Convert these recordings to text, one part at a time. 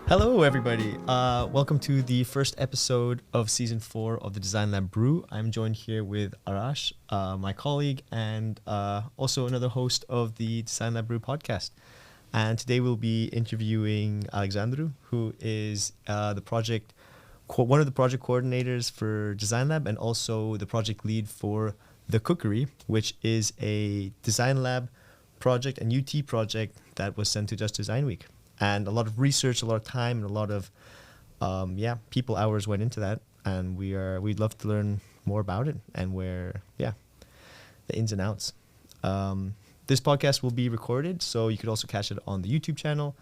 Hello, everybody. Welcome to the first episode of Season 4 of the DesignLab Brew. I'm joined here with Arash, my colleague, and also another host of the DesignLab Brew podcast. And today we'll be interviewing Alexandru, who is one of the project coordinators for DesignLab and also the project lead for the Cookery, which is a DesignLab project, an UT project that was sent to Just Design Week. And a lot of research, a lot of time, and a lot of people hours went into that. And we'd love to learn more about it and the ins and outs. This podcast will be recorded, so you could also catch it on the YouTube channel.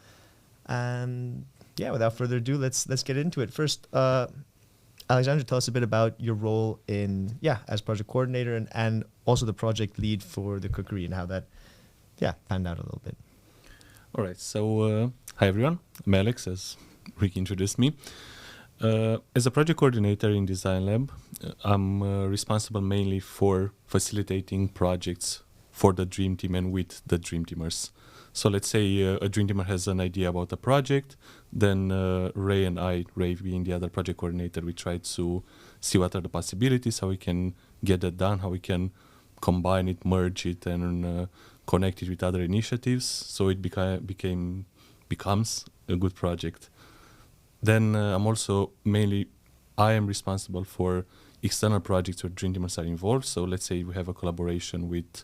And without further ado, let's get into it. First, Alexandru, tell us a bit about your role as project coordinator and also the project lead for the Cookery and how that panned out a little bit. All right, so hi everyone, I'm Alex, as Riki introduced me. As a project coordinator in DesignLab, I'm responsible mainly for facilitating projects for the Dream Team and with the Dream Teamers. So let's say a Dream Teamer has an idea about a project, then Ray and I, Ray being the other project coordinator, we try to see what are the possibilities, how we can get that done, how we can combine it, merge it, and connect it with other initiatives, so it becomes a good project. Then I am responsible for external projects where Dream Teamers are involved. So let's say we have a collaboration with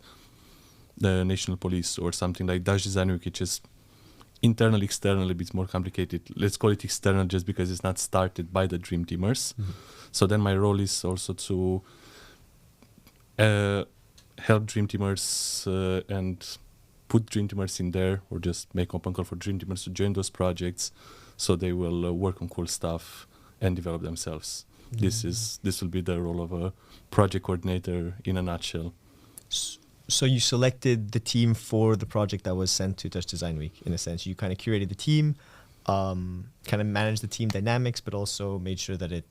the National Police or something like Dutch Design Week, which is internal, external, a bit more complicated. Let's call it external just because it's not started by the Dream Teamers. Mm-hmm. So then my role is also to help Dream Teamers and put Dream Teamers in there, or just make open call for Dream Teamers to join those projects, so they will work on cool stuff and develop themselves. Mm-hmm. This will be the role of a project coordinator in a nutshell. So you selected the team for the project that was sent to Dutch Design Week. In a sense, you kind of curated the team, kind of managed the team dynamics, but also made sure that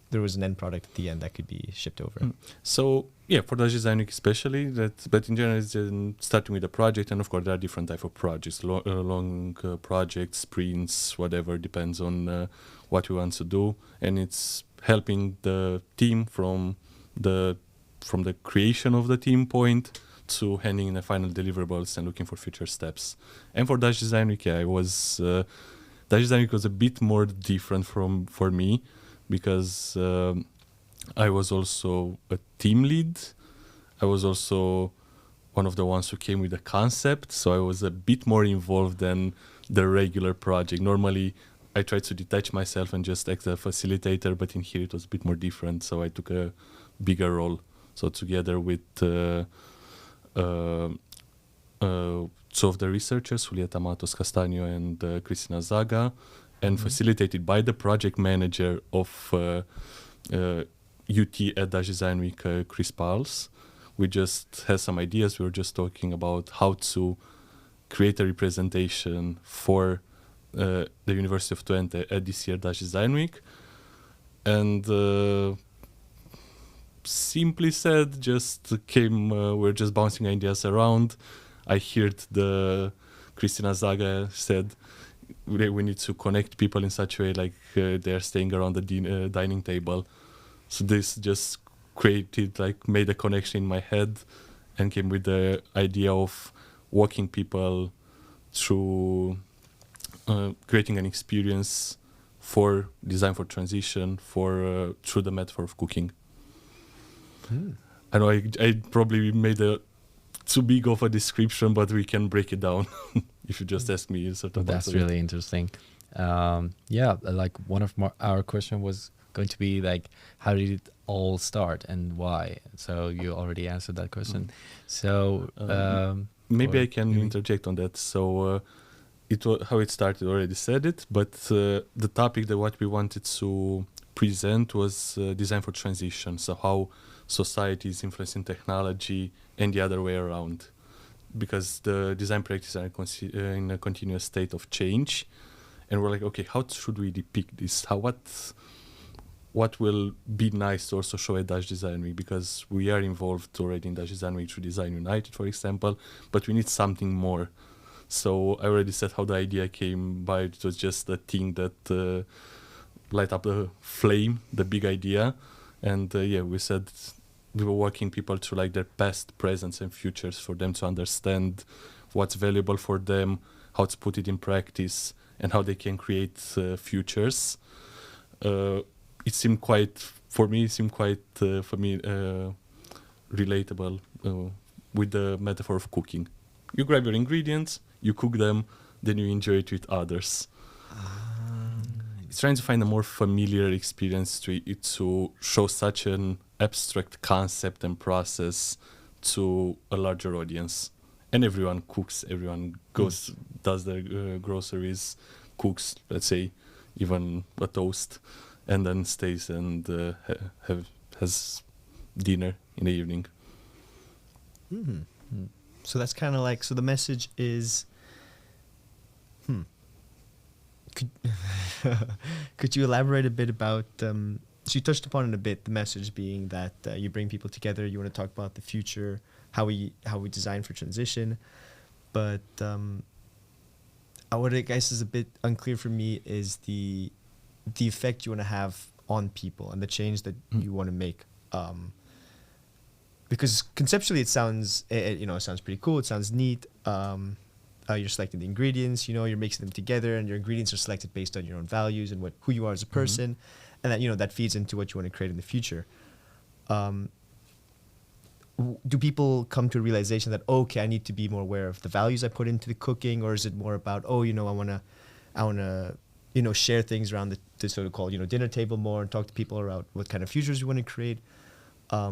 there was an end product at the end that could be shipped over. So for Dutch Design Week especially, but in general it's starting with the project, and of course there are different type of projects, long projects, sprints, whatever, depends on what we want to do, and it's helping the team from the creation of the team point to handing in the final deliverables and looking for future steps. And for Dutch Design Week, Dutch Design Week was a bit more different for me, because I was also a team lead. I was also one of the ones who came with the concept, so I was a bit more involved than the regular project. Normally, I try to detach myself and just act as a facilitator, but in here it was a bit more different, so I took a bigger role. So together with two of the researchers, Julieta, Matos-Castaño, and Cristina, Zaga, and facilitated by the project manager of UT at Dutch Design Week, Kris Pals. We just had some ideas. We were just talking about how to create a representation for the University of Twente at this year Dutch Design Week. And simply said, we're just bouncing ideas around. I heard Cristina, Zaga said, we need to connect people in such a way like they're staying around the dining table. So this just made a connection in my head and came with the idea of walking people through creating an experience for design for transition through the metaphor of cooking. I know I probably made too big of a description, but we can break it down if you just ask me. That's really interesting. Like one of our question was going to be like, how did it all start and why? So you already answered that question. So maybe I can interject on that. So how it started, already said it, but the topic that what we wanted to present was design for transition. So how society is influencing technology and the other way around, because the design practices are in a continuous state of change, and we're like, okay, how should we depict this? What will be nice to also show at Dutch Design Week, because we are involved already in Dutch Design Week through Design United, for example, but we need something more. So I already said how the idea came by. It was just a thing that light up the flame, the big idea. And we said we were walking people through like their past, presents, and futures for them to understand what's valuable for them, how to put it in practice, and how they can create futures. It seemed quite relatable with the metaphor of cooking. You grab your ingredients, you cook them, then you enjoy it with others. It's trying to find a more familiar experience to show such an abstract concept and process to a larger audience. And everyone cooks, everyone does their groceries, cooks, let's say, even a toast, and then stays and has dinner in the evening. Mm-hmm. So that's kind of like, so the message is, could you elaborate a bit about, so you touched upon it a bit, the message being that you bring people together, you want to talk about the future, how we design for transition, but what I guess is a bit unclear for me is the effect you want to have on people and the change that you want to make. Because conceptually it sounds, it sounds pretty cool. It sounds neat. You're selecting the ingredients, you're mixing them together, and your ingredients are selected based on your own values and who you are as a person, and that that feeds into what you want to create in the future. Do people come to a realization that, okay, I need to be more aware of the values I put into the cooking, or is it more about, I want to share things around the sort of called dinner table more and talk to people about what kind of futures you want to create? How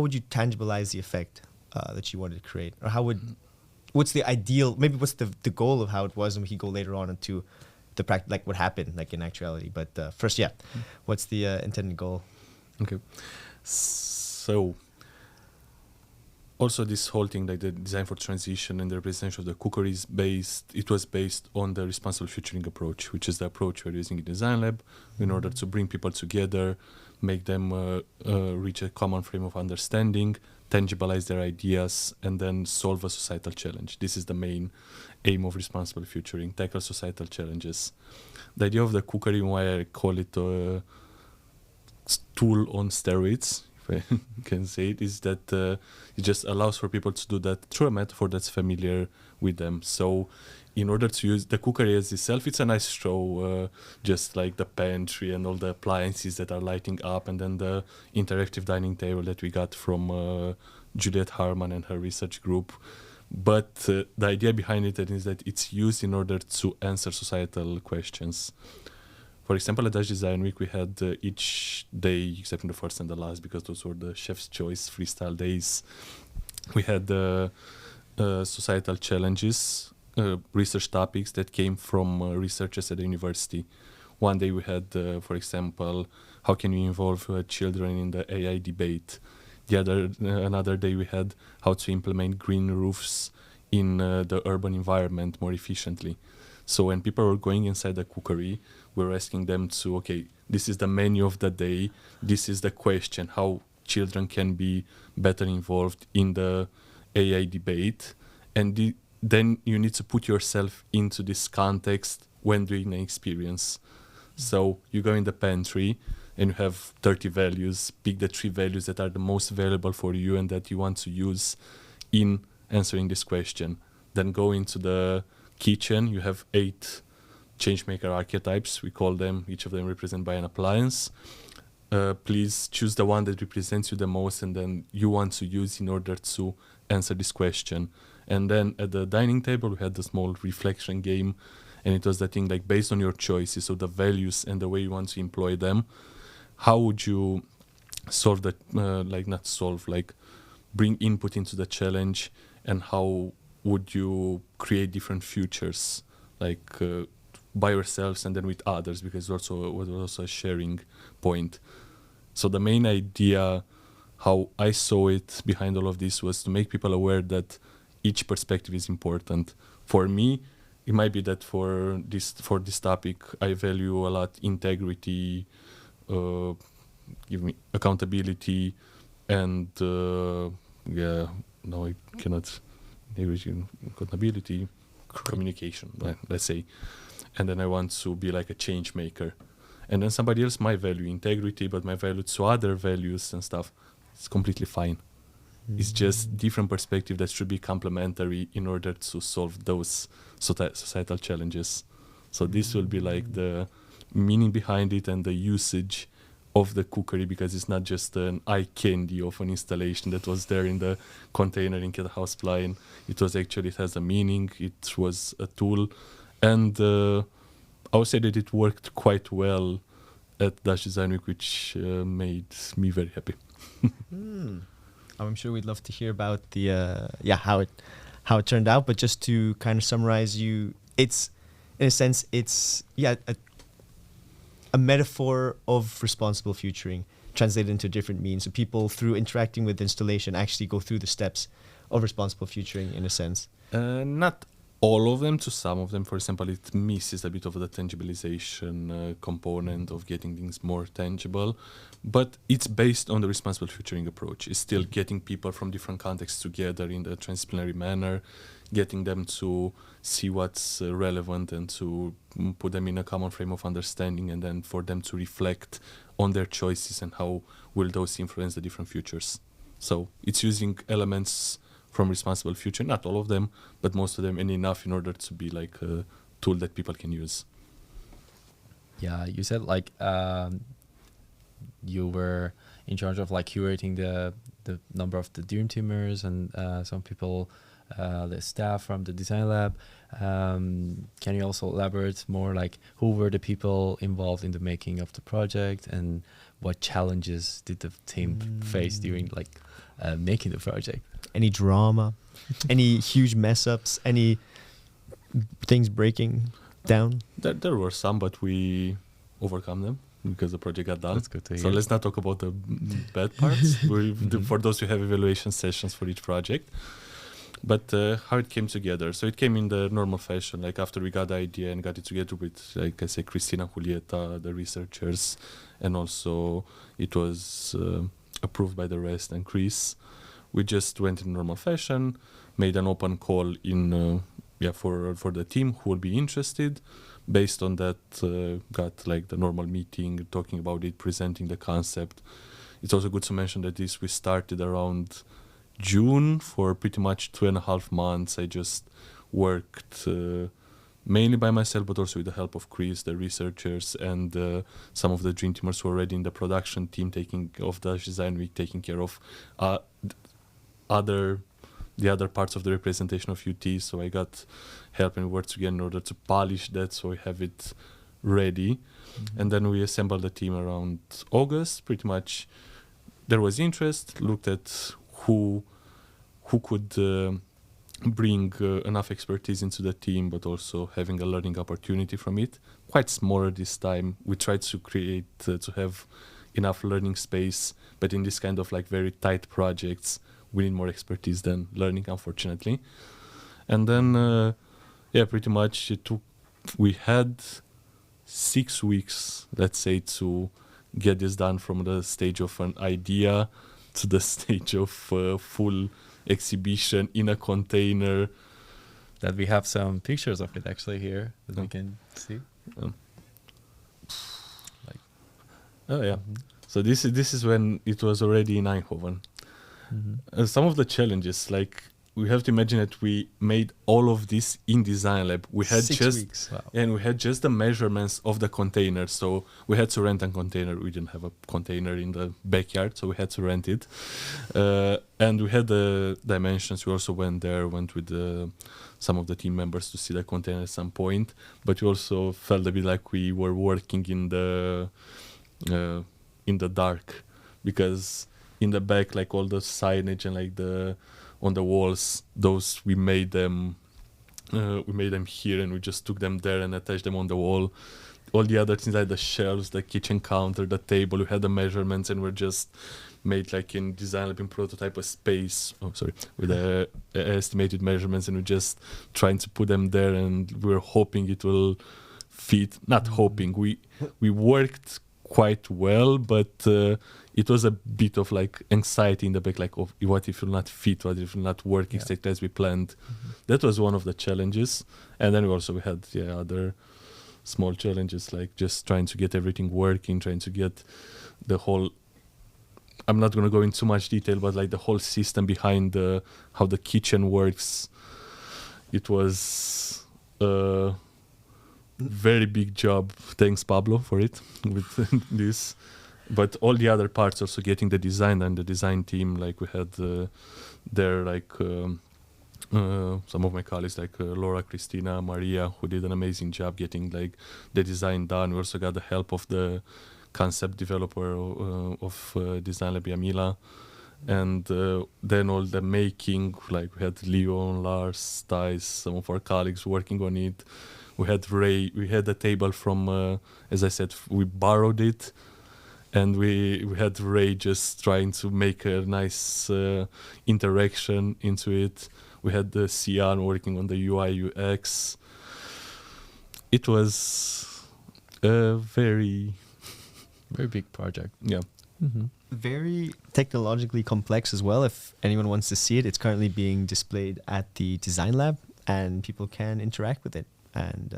would you tangibilize the effect that you wanted to create, or what's the ideal? Maybe what's the goal of how it was, and we can go later on into the practice, like what happened, like in actuality. But first, what's the intended goal? Okay, so also this whole thing, like the design for transition and the representation of the cookery was based on the responsible futuring approach, which is the approach we're using in DesignLab in order to bring people together, make them reach a common frame of understanding, tangibilize their ideas, and then solve a societal challenge. This is the main aim of responsible futuring, tackle societal challenges. The idea of the cookery, why I call it a tool on steroids, if I can say it, is that it just allows for people to do that through a metaphor that's familiar with them. So in order to use the cookery as itself, it's a nice show, just like the pantry and all the appliances that are lighting up, and then the interactive dining table that we got from Julieta Harman and her research group. But the idea behind it is that it's used in order to answer societal questions. For example, at Dutch Design Week, we had each day, except in the first and the last, because those were the chef's choice freestyle days, we had societal challenges, research topics that came from researchers at the university. One day we had, for example, how can we involve children in the AI debate? Another day we had how to implement green roofs in the urban environment more efficiently. So when people were going inside the cookery, we were asking them to, okay, this is the menu of the day, this is the question, how children can be better involved in the AI debate, and then you need to put yourself into this context when doing an experience. So you go in the pantry and you have 30 values, pick the 3 values that are the most valuable for you and that you want to use in answering this question. Then go into the kitchen, you have 8 changemaker archetypes, we call them, each of them represented by an appliance. Please choose the one that represents you the most and then you want to use in order to answer this question. And then at the dining table, we had the small reflection game, and it was the thing like based on your choices, so the values and the way you want to employ them, how would you solve that, bring input into the challenge, and how would you create different futures, by yourselves and then with others, because it was also a sharing point. So the main idea, how I saw it behind all of this, was to make people aware that each perspective is important. For me, it might be that for this topic, I value a lot integrity, give me accountability, and I cannot integrity, accountability, communication, let's say. And then I want to be like a change maker. And then somebody else might value integrity, but might value to other values and stuff. It's completely fine. It's just different perspective that should be complementary in order to solve those societal challenges. So this will be like the meaning behind it and the usage of the cookery, because it's not just an eye candy of an installation that was there in the container in the house plan. It has a meaning. It was a tool, and I would say that it worked quite well at Dutch Design Week, which made me very happy. I'm sure we'd love to hear about the how it turned out. But just to kind of summarize, it's in a sense a metaphor of responsible futuring translated into different means. So people, through interacting with the installation, actually go through the steps of responsible futuring in a sense. Not all of them. To some of them, for example, it misses a bit of the tangibilization component of getting things more tangible, but it's based on the responsible futuring approach. It's still getting people from different contexts together in a transdisciplinary manner, getting them to see what's relevant and to put them in a common frame of understanding, and then for them to reflect on their choices and how will those influence the different futures. So it's using elements from responsible future, not all of them, but most of them, and enough in order to be like a tool that people can use. Yeah, you said like you were in charge of like curating the number of the Dream Teamers and some people, the staff from the DesignLab. Can you also elaborate more, like who were the people involved in the making of the project, and what challenges did the team face during like making the project? Any drama, any huge mess ups, any things breaking down? There were some, but we overcome them because the project got done. That's good to hear. So let's not talk about the bad parts. For those who have evaluation sessions for each project. But how it came together. So it came in the normal fashion, like after we got the idea and got it together with, like I say, Cristina, Julieta, the researchers, and also it was approved by the rest and Kris. We just went in normal fashion, made an open call in for the team who would be interested. Based on that, got like the normal meeting, talking about it, presenting the concept. It's also good to mention that we started around June. For pretty much 2.5 months. I just worked mainly by myself, but also with the help of Kris, the researchers, and some of the Dream Teamers who were already in the production team of the Design Week, taking care of the other parts of the representation of UT. So I got help and worked together in order to polish that, so we have it ready. And then we assembled the team around August. Pretty much there was interest, looked at who could bring enough expertise into the team, but also having a learning opportunity from it. Quite smaller this time. We tried to create to have enough learning space, but in this kind of like very tight projects, we need more expertise than learning, unfortunately. And then pretty much we had 6 weeks, let's say, to get this done, from the stage of an idea to the stage of full exhibition in a container. That we have some pictures of it actually here that we can see. So this is when it was already in Eindhoven. Some of the challenges, like we have to imagine that we made all of this in DesignLab. We had 6 weeks. Wow. And we had just the measurements of the container. So we had to rent a container. We didn't have a container in the backyard, so we had to rent it. And we had the dimensions. We also went with some of the team members to see the container at some point. But we also felt a bit like we were working in the dark, because in the back, like all the signage and like on the walls, those we made them here, and we just took them there and attached them on the wall. All the other things, like the shelves, the kitchen counter, the table, we had the measurements, and we're just made like in DesignLab, in prototype, a space. With the estimated measurements, and we're just trying to put them there, and we're hoping it will fit. Not hoping, we worked quite well, but it was a bit of like anxiety in the back, like, what if it will not fit, what if it will not work exactly as we planned. That was one of the challenges. And then we had other small challenges, like just trying to get everything working, trying to get the whole, I'm not going to go into too much detail, but like the whole system behind how the kitchen works. It was a very big job. Thanks, Pablo, for it with this. But all the other parts, also getting the design and the design team, like we had there, like some of my colleagues, like Laura, Cristina, María, who did an amazing job getting like the design done. We also got the help of the concept developer of DesignLab, Jamila. And then all the making, like we had Leon, Lars, Thijs, some of our colleagues working on it. We had Ray, we had a table from, as I said, we borrowed it. And we had Ray just trying to make a nice interaction into it. We had the Sian working on the UI, UX. It was a very big project. Yeah. Mm-hmm. Very technologically complex as well. If anyone wants to see it, it's currently being displayed at the DesignLab, and people can interact with it. And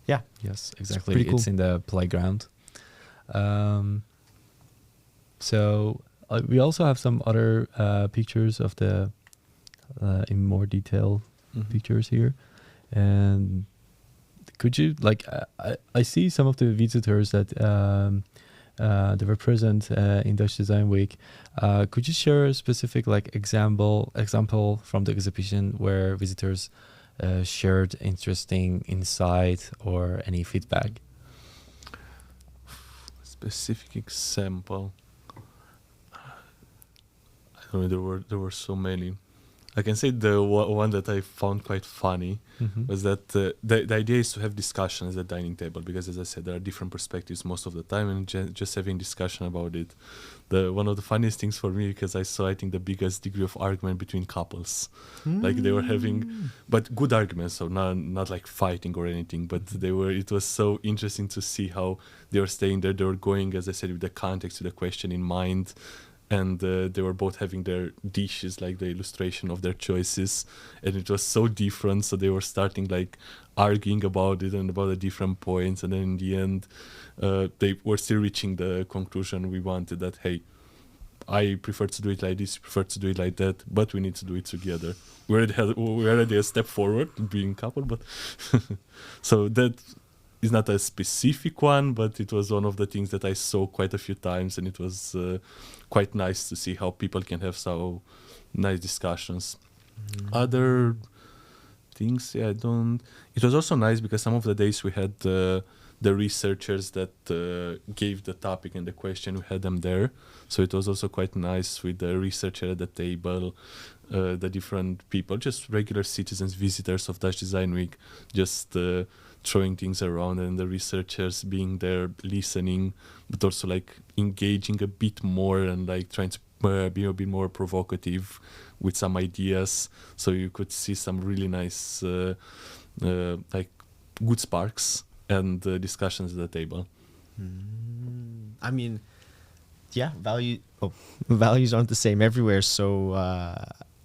yeah. Yes, exactly. It's pretty cool. It's in the playground. So we also have some other pictures of the in more detail pictures here. And could you, like, I see some of the visitors that they were present in Dutch Design Week. Could you share a specific like example from the exhibition where visitors shared interesting insight or any feedback? Specific example. I don't know. There were so many. I can say the one that I found quite funny was that the idea is to have discussions at the dining table, because, as I said, there are different perspectives most of the time, and just having discussion about it. One of the funniest things for me, because I saw, I think, the biggest degree of argument between couples. Like they were having, but good arguments, so not like fighting or anything, but it was so interesting to see how they were staying there. They were going, as I said, with the context, with the question in mind. And they were both having their dishes, like the illustration of their choices, and it was so different. So they were starting like arguing about it and about the different points, and then in the end, they were still reaching the conclusion we wanted, that hey, I prefer to do it like this, you prefer to do it like that, but we need to do it together. We already a step forward being couple, but so that is not a specific one, but it was one of the things that I saw quite a few times, and it was quite nice to see how people can have so nice discussions. Other things, it was also nice because some of the days we had the researchers that gave the topic and the question, we had them there. So it was also quite nice with the researcher at the table, the different people, just regular citizens, visitors of Dutch Design Week, just throwing things around, and the researchers being there listening, but also like engaging a bit more and like trying to be a bit more provocative with some ideas. So you could see some really nice like good sparks and discussions at the table. I mean, yeah, values aren't the same everywhere. So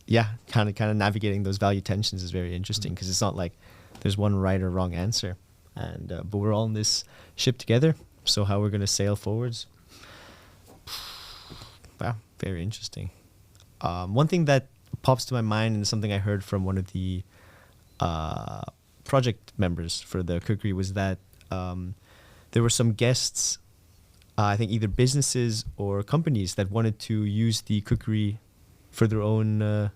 yeah, kind of navigating those value tensions is very interesting, because it's not like there's one right or wrong answer, and but we're all in this ship together. So how we're going to sail forwards? Wow, very interesting. One thing that pops to my mind, and something I heard from one of the project members for the Cookery, was that there were some guests, I think either businesses or companies, that wanted to use the Cookery for their own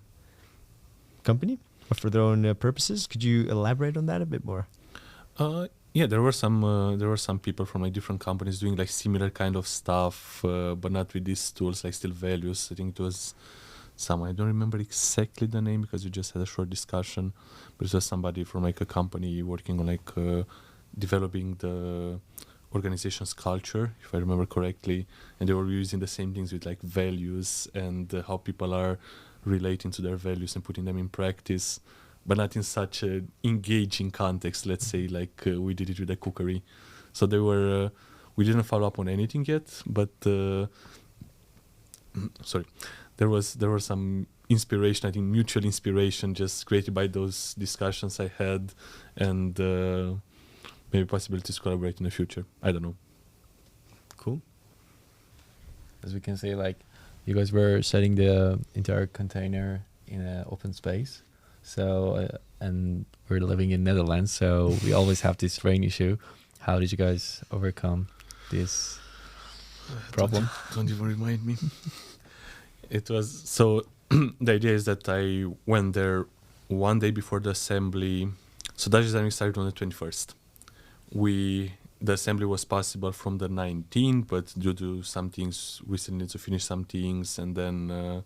company or for their own purposes. Could you elaborate on that a bit more? Yeah, there were some people from like different companies doing like similar kind of stuff, but not with these tools, like still values. I think it was I don't remember exactly the name because we just had a short discussion, but it was somebody from like a company working on like developing the organization's culture, if I remember correctly, and they were using the same things with like values and how people are relating to their values and putting them in practice, but not in such an engaging context, let's say, like we did it with the Cookery. So they were, we didn't follow up on anything yet, but sorry, there was some inspiration, I think mutual inspiration just created by those discussions I had, and maybe possibilities to collaborate in the future. I don't know. Cool. As we can say, like, you guys were setting the entire container in an open space. So, and we're living in Netherlands, so we always have this rain issue. How did you guys overcome this problem? Don't even remind me. It was so. The idea is that I went there one day before the assembly. So that design started on the 21st. The assembly was possible from the 19th, but due to some things, we still need to finish some things and then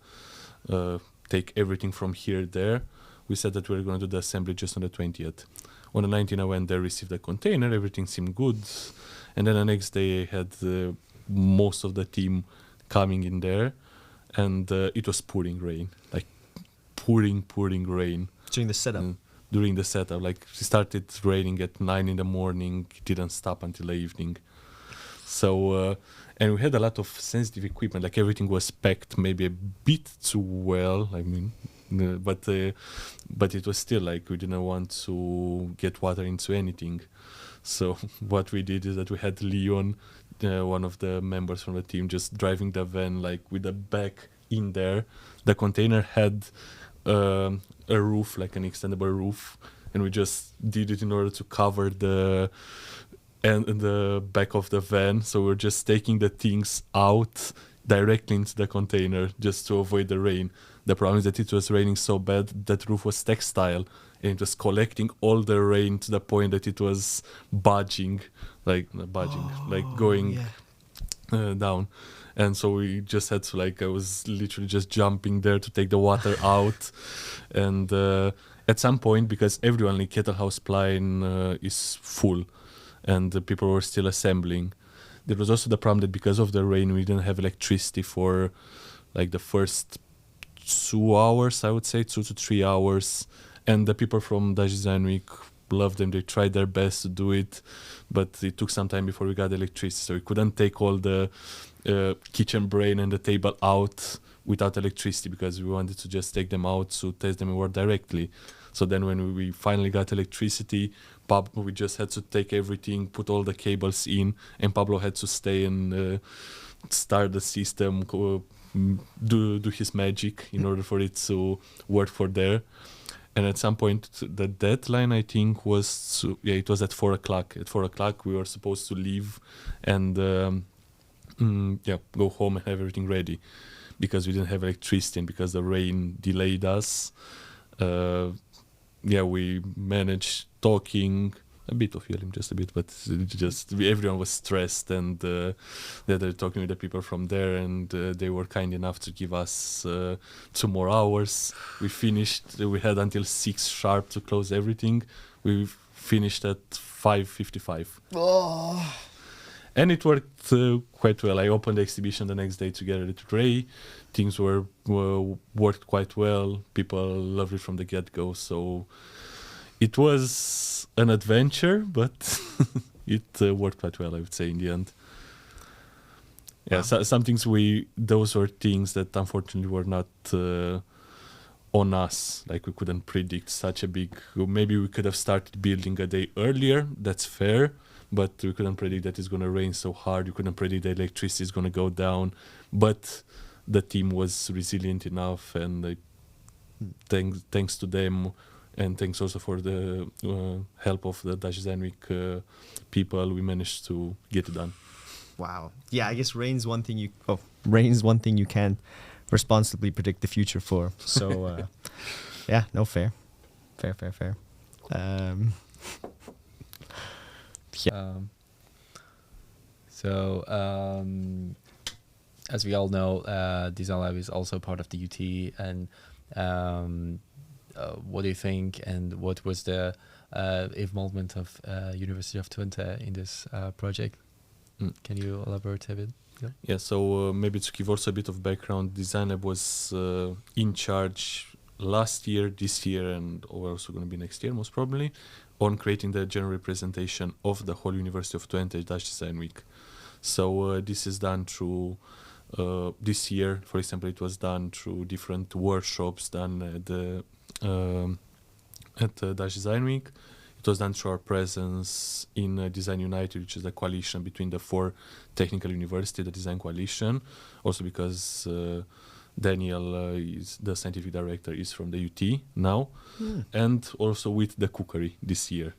take everything from here there. We said that we were going to do the assembly just on the 20th. On the 19th, I went there, received the container, everything seemed good. And then the next day, I had most of the team coming in there, and it was pouring rain, like pouring rain. During the setup? During the setup, like it started raining at 9 in the morning, it didn't stop until the evening. So, and we had a lot of sensitive equipment, like everything was packed maybe a bit too well, I mean, but it was still like we didn't want to get water into anything. So what we did is that we had Leon, one of the members from the team, just driving the van like with the back in there. The container had a roof, like an extendable roof, and we just did it in order to cover the back of the van. So we're just taking the things out directly into the container just to avoid the rain. The problem is that it was raining so bad that roof was textile, and it was collecting all the rain to the point that it was budging, like going down. And so we just had to, like, I was literally just jumping there to take the water out. And at some point, because everyone in Ketelhausplein is full and the people were still assembling, there was also the problem that because of the rain, we didn't have electricity for like the first 2 hours, I would say, 2 to 3 hours. And the people from Dutch Design Week loved them. They tried their best to do it, but it took some time before we got electricity. So we couldn't take all the kitchen brain and the table out without electricity because we wanted to just take them out to test them more directly. So then when we finally got electricity, we just had to take everything, put all the cables in, and Pablo had to stay and start the system, do his magic in order for it to work for there. And at some point, the deadline, I think, was it was at 4 o'clock. At 4 o'clock, we were supposed to leave and go home and have everything ready because we didn't have electricity and because the rain delayed us. We managed talking, a bit of yelling, just a bit, but everyone was stressed, and they're talking with the people from there, and they were kind enough to give us 2 more hours. We finished. We had until 6 sharp to close everything. We finished at 5:55. Oh. And it worked quite well. I opened the exhibition the next day together with Ray. Things worked quite well. People loved it from the get-go. So it was an adventure, but it worked quite well, I would say, in the end. Yeah, Wow. some things those were things that unfortunately were not on us. Like we couldn't predict such a big. Maybe we could have started building a day earlier. That's fair. But we couldn't predict that it's going to rain so hard. We couldn't predict that electricity is going to go down. But the team was resilient enough, and thanks to them, and thanks also for the help of the Dutch Design Week people, we managed to get it done. Wow. Yeah, I guess rain's one thing you can't responsibly predict the future for. So, yeah, no, fair. As we all know, DesignLab is also part of the UT, and what do you think, and what was the involvement of University of Twente in this project? Can you elaborate a bit? Yeah, so maybe to give also a bit of background, DesignLab was in charge last year, this year, and also going to be next year, most probably, on creating the general representation of the whole University of Twente Dutch Design Week. So this is done through This year, for example, it was done through different workshops done at Dutch Design Week. It was done through our presence in Design United, which is a coalition between the 4 technical universities, the Design Coalition. Also because Daniel, is the scientific director, is from the UT now. And also with the Cookery this year.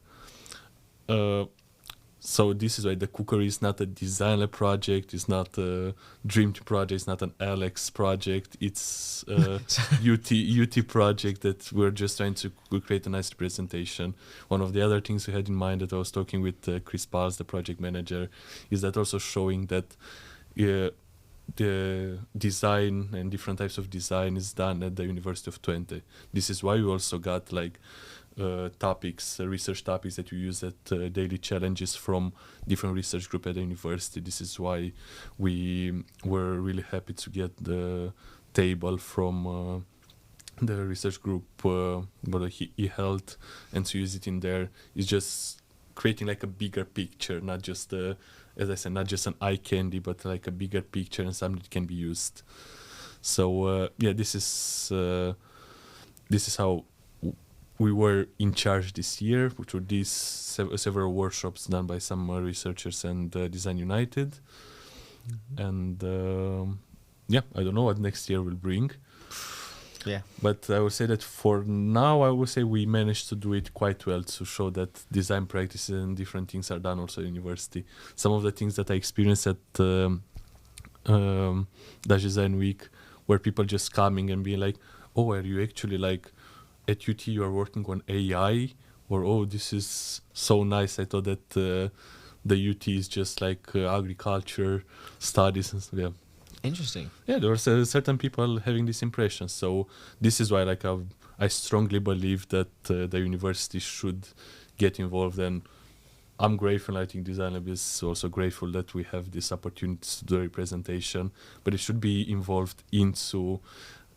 So this is why the Cookery is not a DesignLab project, it's not a DREAMTEAM project, it's not an Alex project, it's a UT project that we're just trying to create a nice representation. One of the other things we had in mind that I was talking with Kris, the project manager, is that also showing that the design and different types of design is done at the University of Twente. This is why we also got like topics, research topics that we use at daily challenges from different research group at the university. This is why we were really happy to get the table from the research group what he held, and to use it in there is just creating like a bigger picture, not just as I said, not just an eye candy, but like a bigger picture and something that can be used. So this is how we were in charge this year, which were these several workshops done by some researchers and Design United. And I don't know what next year will bring. Yeah. But I would say that for now, I would say we managed to do it quite well to show that design practices and different things are done also at university. Some of the things that I experienced at Dutch Design Week were people just coming and being like, oh, are you actually like at UT you are working on AI? Or, oh, this is so nice. I thought that the UT is just like agriculture studies and stuff. Yeah. Interesting. Yeah, there were certain people having this impression. So this is why like I strongly believe that the university should get involved. And I'm grateful. I think DesignLab is also grateful that we have this opportunity to do a representation. But it should be involved into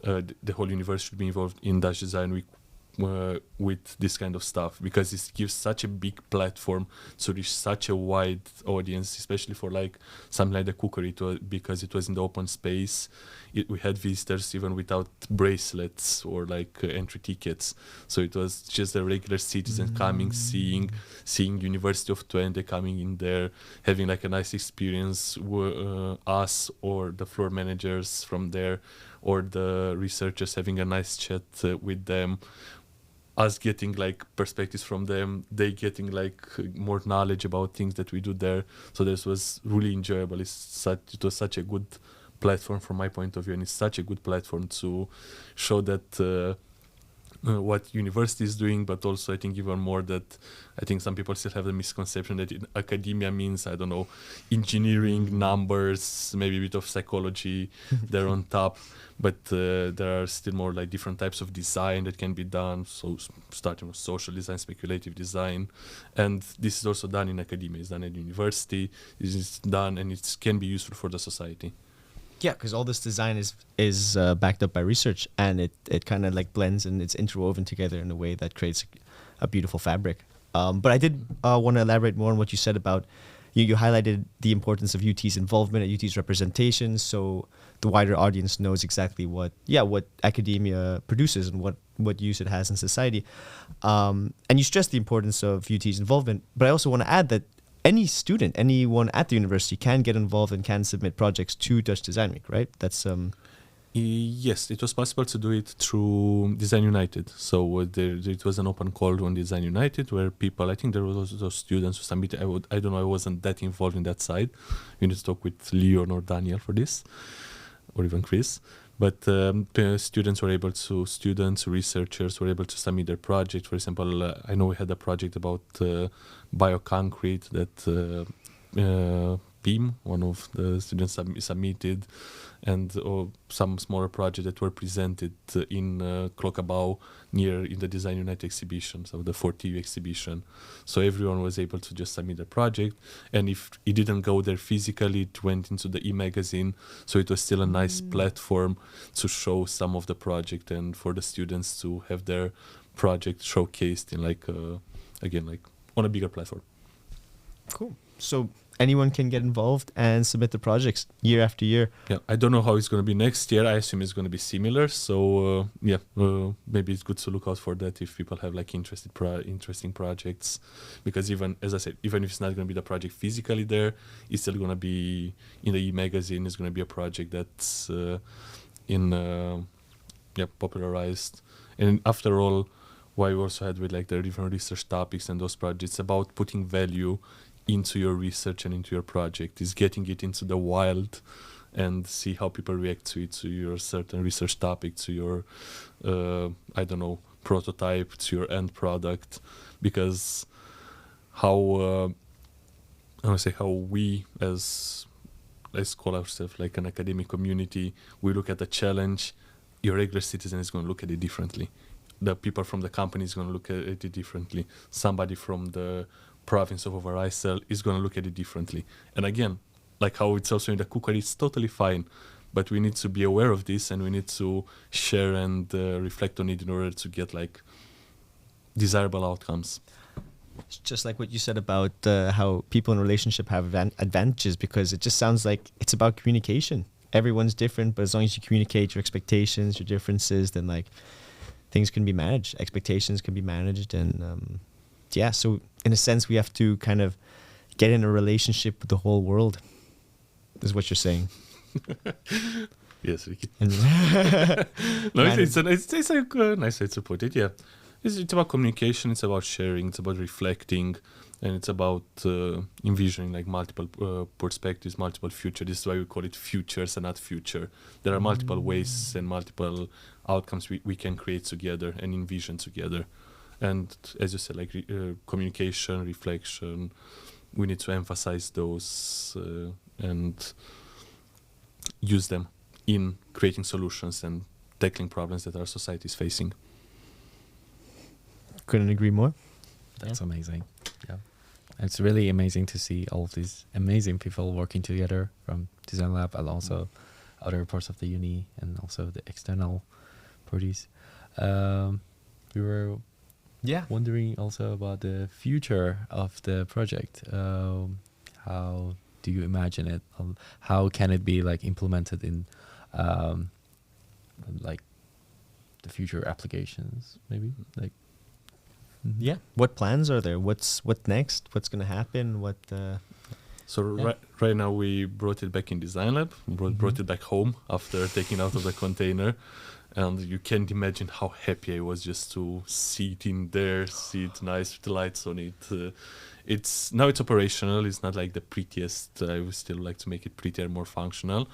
the whole university should be involved in Dutch Design Week with this kind of stuff, because it gives such a big platform to reach such a wide audience, especially for like something like the Cookery, because it was in the open space. We had visitors even without bracelets or like entry tickets, so it was just a regular citizen coming, seeing University of Twente, coming in there, having like a nice experience. Us or the floor managers from there or the researchers having a nice chat with them, us getting like perspectives from them, they getting like more knowledge about things that we do there. So this was really enjoyable. It was such a good platform from my point of view, and it's such a good platform to show that what university is doing, but also I think even more that I think some people still have the misconception that in academia means, I don't know, engineering, numbers, maybe a bit of psychology there on top, but there are still more like different types of design that can be done, so starting with social design, speculative design, and this is also done in academia. It's done at university, it's done, and it can be useful for the society. Yeah, because all this design is backed up by research, and it kind of like blends and it's interwoven together in a way that creates a beautiful fabric. But I did want to elaborate more on what you said about, you highlighted the importance of UT's involvement and UT's representation, so the wider audience knows exactly what academia produces and what use it has in society. And you stressed the importance of UT's involvement, but I also want to add that any student, anyone at the university can get involved and can submit projects to Dutch Design Week, right? That's Yes, it was possible to do it through Design United. So it was an open call on Design United where people, I think there was also students who submitted. I don't know, I wasn't that involved in that side. You need to talk with Leon or Daniel for this, or even Kris. But students, researchers were able to submit their project. For example, I know we had a project about bioconcrete that Pim, one of the students, submitted, and some smaller projects that were presented in Klokabau in the Design United exhibition, so the 4TV exhibition. So everyone was able to just submit a project, and if it didn't go there physically, it went into the e-magazine, so it was still a nice platform to show some of the project and for the students to have their project showcased in like on a bigger platform. cool. So anyone can get involved and submit the projects year after year. Yeah, I don't know how it's going to be next year. I assume it's going to be similar. So maybe it's good to look out for that if people have like interesting projects, because even, as I said, even if it's not going to be the project physically there, it's still going to be in the e-magazine. It's going to be a project that's popularized. And after all, why we also had with like the different research topics and those projects about putting value into your research and into your project, is getting it into the wild and see how people react to it, to your certain research topic, to your prototype, to your end product. Because how we, as let's call ourselves like an academic community, we look at the challenge, your regular citizen is going to look at it differently. The people from the company is going to look at it differently. Somebody from the province of Overijssel is going to look at it differently. And again, like how it's also in the cookery, it's totally fine. But we need to be aware of this, and we need to share and reflect on it in order to get like desirable outcomes. It's just like what you said about how people in relationship have advantages, because it just sounds like it's about communication. Everyone's different, but as long as you communicate your expectations, your differences, then like things can be managed, expectations can be managed. And so in a sense, we have to kind of get in a relationship with the whole world, is what you're saying. Yes, Riki. No, it's a nice way to put it, yeah. It's about communication, it's about sharing, it's about reflecting, and it's about envisioning like multiple perspectives, multiple futures. This is why we call it futures and not future. There are multiple ways and multiple outcomes we can create together and envision together. And as you said, like communication, reflection, we need to emphasize those and use them in creating solutions and tackling problems that our society is facing. Couldn't agree more. That's amazing. Yeah. It's really amazing to see all of these amazing people working together from DesignLab and also other parts of the uni and also the external parties. We were wondering also about the future of the project. How do you imagine it? How can it be like implemented in like the future applications? Maybe like. Yeah. What plans are there? What next? What's going to happen? Right now we brought it back in DesignLab. Brought it back home after taking out of the container. And you can't imagine how happy I was just to see it in there, see it nice with the lights on it. It's operational. It's not like the prettiest. I would still like to make it prettier, more functional.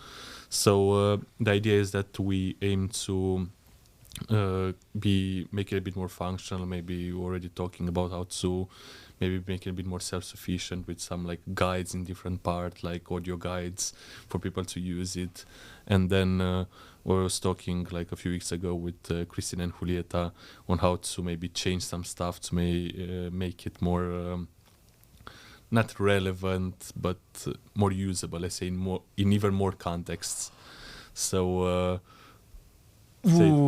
So the idea is that we aim to make it a bit more functional. Maybe we're already talking about how to maybe make it a bit more self-sufficient with some like guides in different parts, like audio guides for people to use it. And then we was talking like a few weeks ago with Cristina and Julieta on how to maybe change some stuff to make it more not relevant but more usable, let's say in even more contexts. So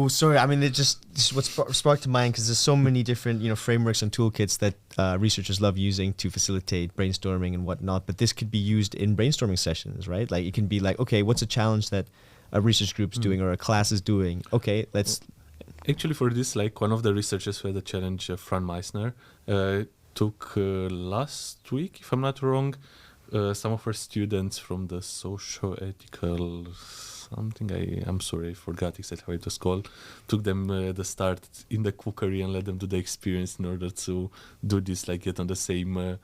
sorry. I mean, what sparked to mind, because there's so many different frameworks and toolkits that researchers love using to facilitate brainstorming and whatnot. But this could be used in brainstorming sessions, right? Like it can be like, okay, what's a challenge that a research group's doing or a class is doing? Okay, let's. Actually, for this, like one of the researchers who had the challenge, Fran Meissner, took last week, if I'm not wrong, some of her students from the socio-ethical something, I'm sorry, I forgot exactly how it was called, took them at the start in the cookery and let them do the experience in order to do this, like get on the same,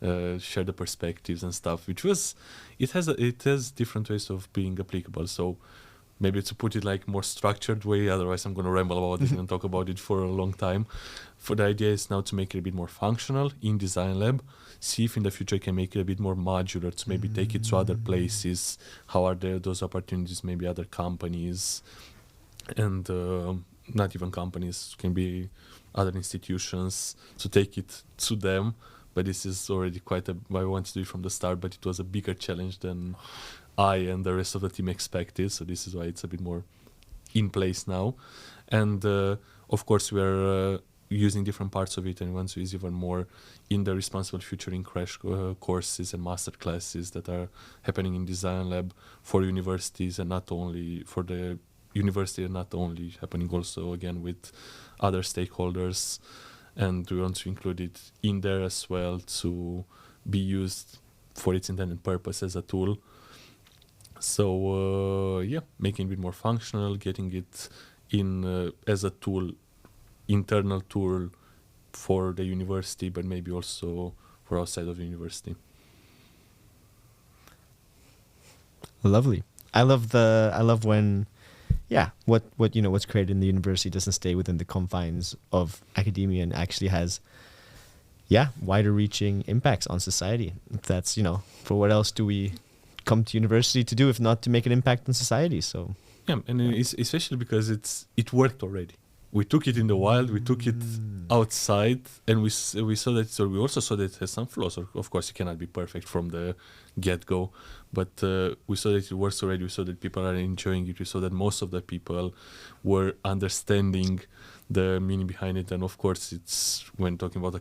share the perspectives and stuff, which was, it has different ways of being applicable. So maybe to put it like more structured way, otherwise I'm going to ramble about it and talk about it for a long time. For the idea is now to make it a bit more functional in DesignLab, see if in the future I can make it a bit more modular to maybe take it to other places. How are there those opportunities, maybe other companies and not even companies, can be other institutions, to take it to them. But this is already quite I wanted to do it from the start, but it was a bigger challenge than I and the rest of the team expected. So this is why it's a bit more in place now. And of course we're using different parts of it, and we want to use even more in the responsible futuring crash courses and master classes that are happening in DesignLab for universities, and not only for the university, and not only happening also again with other stakeholders. And we want to include it in there as well to be used for its intended purpose as a tool. So making it more functional, getting it in as a tool, internal tool for the university, but maybe also for outside of the university. Lovely. I love when, what's created in the university doesn't stay within the confines of academia and actually has, wider reaching impacts on society. That's, for what else do we come to university to do if not to make an impact on society? So and it's especially because it worked already. We took it in the wild, we took it outside, and we saw that. So we also saw that it has some flaws. Of course, it cannot be perfect from the get-go, but we saw that it works already. We saw that people are enjoying it. We saw that most of the people were understanding the meaning behind it. And of course, it's when talking about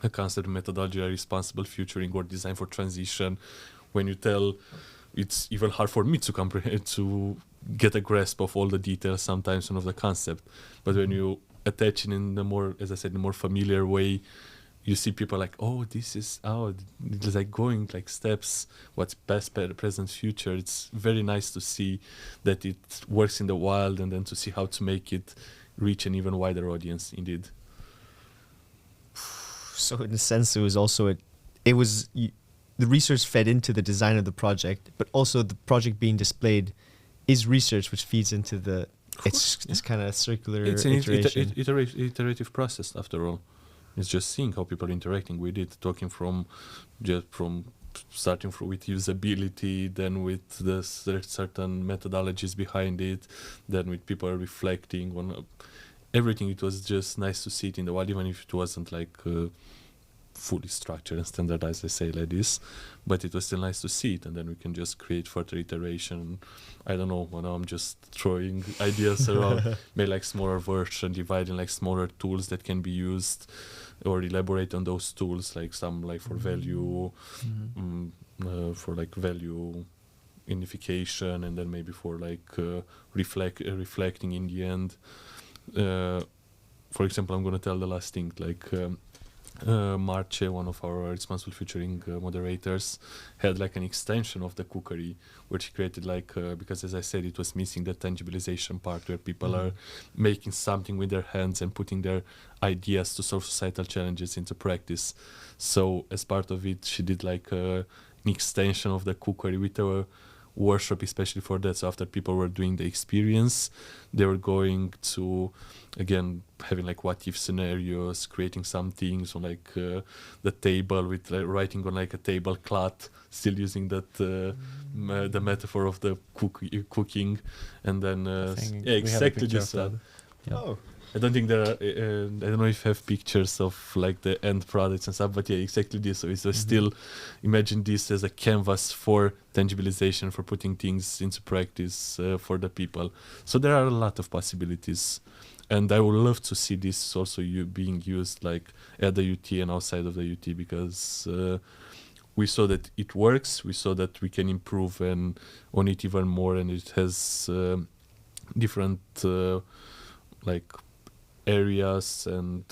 a concept methodology, responsible futuring or design for transition. When you tell, it's even hard for me to comprehend, to get a grasp of all the details sometimes of the concept. But when you attach it in the more, as I said, the more familiar way, you see people like, it's like going like steps, what's past, present, future. It's very nice to see that it works in the wild, and then to see how to make it reach an even wider audience indeed. So in a sense, it was also the research fed into the design of the project, but also the project being displayed is research, which feeds into the. It's kind of circular. It's an iteration. iterative process after all. It's just seeing how people are interacting with it, talking from starting with usability, then with the certain methodologies behind it, then with people reflecting on everything. It was just nice to see it in the wild, even if it wasn't like fully structured and standardized, I say like this, but it was still nice to see it, and then we can just create further iteration. I don't know, now I'm just throwing ideas around, make like smaller version, dividing like smaller tools that can be used, or elaborate on those tools, like some like for value, for like value unification, and then maybe for like reflecting in the end. For example, I'm going to tell the last thing, like Marce, one of our responsible futuring moderators, had like an extension of the Cookery, which he created like because, as I said, it was missing the tangibilization part where people are making something with their hands and putting their ideas to solve societal challenges into practice. So as part of it, she did like an extension of the Cookery with a workshop especially for that. So after people were doing the experience, they were going to again having like what if scenarios, creating some things on like the table with like writing on like a tablecloth, still using that the metaphor of the cooking, and then exactly this one. I don't think there are, I don't know if you have pictures of like the end products and stuff, but exactly this. So it's still, imagine this as a canvas for tangibilization, for putting things into practice for the people. So there are a lot of possibilities. And I would love to see this also being used like at the UT and outside of the UT, because we saw that it works. We saw that we can improve on it even more, and it has different like areas and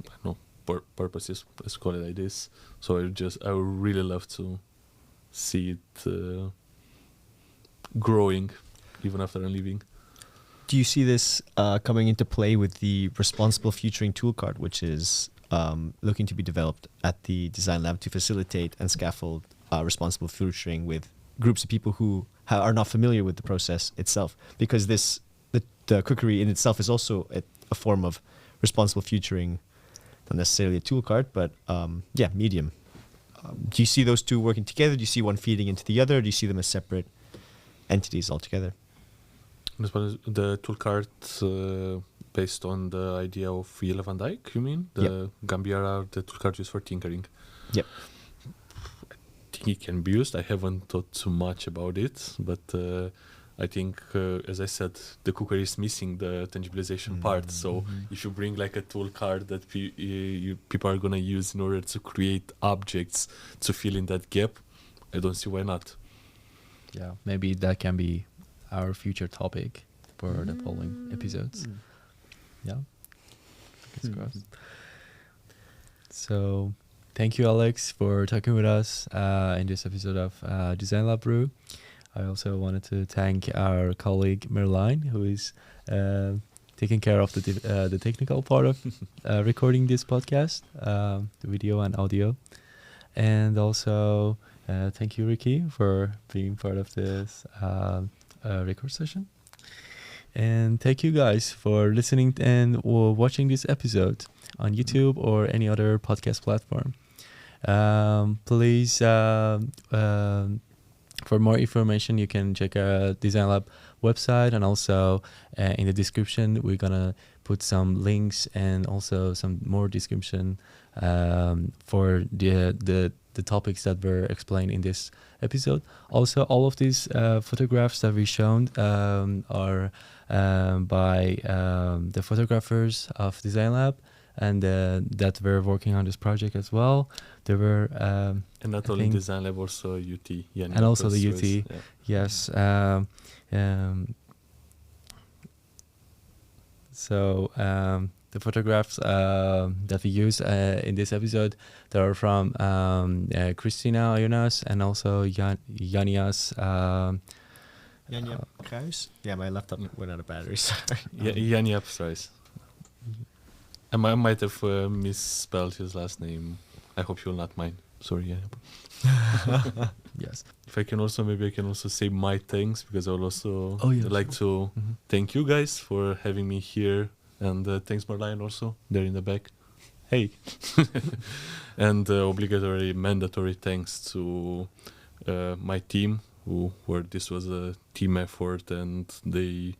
I don't know purposes. Let's call it like this. So I would really love to see it growing even after I'm leaving. Do you see this coming into play with the Responsible Futuring Toolkart, which is looking to be developed at the DesignLab to facilitate and scaffold responsible futuring with groups of people who are not familiar with the process itself? Because the Cookery in itself is also a form of responsible futuring, not necessarily a toolkart, but medium. Do you see those two working together? Do you see one feeding into the other? Or do you see them as separate entities altogether? The toolkart based on the idea of Jelle van Dijk, you mean? The Gambiara, the toolkart used for tinkering. Yep. I think it can be used. I haven't thought too much about it, but I think, as I said, the Cookery is missing the tangibilization part. So if you bring like a tool card that people are gonna use in order to create objects to fill in that gap, I don't see why not. Yeah, maybe that can be our future topic for the following episodes. Yeah, fingers crossed. So, thank you, Alex, for talking with us in this episode of DesignLab Brew. I also wanted to thank our colleague Merline, who is taking care of the technical part of recording this podcast, the video and audio. And also, thank you, Riki, for being part of this record session. And thank you guys for listening and watching this episode on YouTube or any other podcast platform. Please, for more information, you can check out DesignLab website, and also in the description, we're gonna put some links and also some more description for the topics that were explained in this episode. Also, all of these photographs that we shown are by the photographers of DesignLab, and that were working on this project as well. There were and not only DesignLab, also UT, and also the UT. Yeah. Yes. So the photographs that we use in this episode, they are from Cristina and also Jania's. Janja Kruis? Yeah, my laptop went out of battery. Sorry. Janja Kruis. I might have misspelled his last name. I hope you'll not mind. Sorry, Janja. Yes. If I can also, maybe I can also say my thanks, because I would also like to Mm-hmm. thank you guys for having me here. And thanks, Marlene, also, there in the back. Hey. And obligatory, mandatory thanks to my team, this was a team effort, and they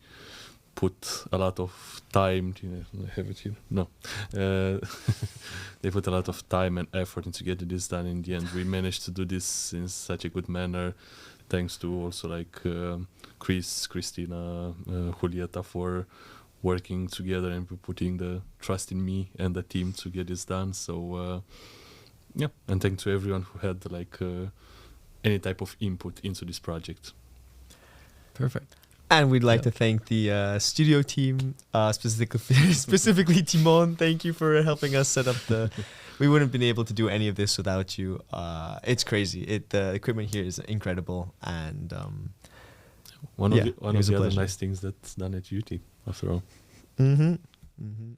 put a lot of time. I have it here. No, they put a lot of time and effort into getting this done. In the end, we managed to do this in such a good manner. Thanks to also like Kris, Cristina, Julieta for working together and putting the trust in me and the team to get this done. So yeah, and thanks to everyone who had like any type of input into this project. Perfect. And we'd like to thank the studio team, specifically Timon. Thank you for helping us set up the. We wouldn't have been able to do any of this without you. It's crazy. The equipment here is incredible, and one of the other nice things that's done at UT, after all. Mm-hmm. Mm-hmm.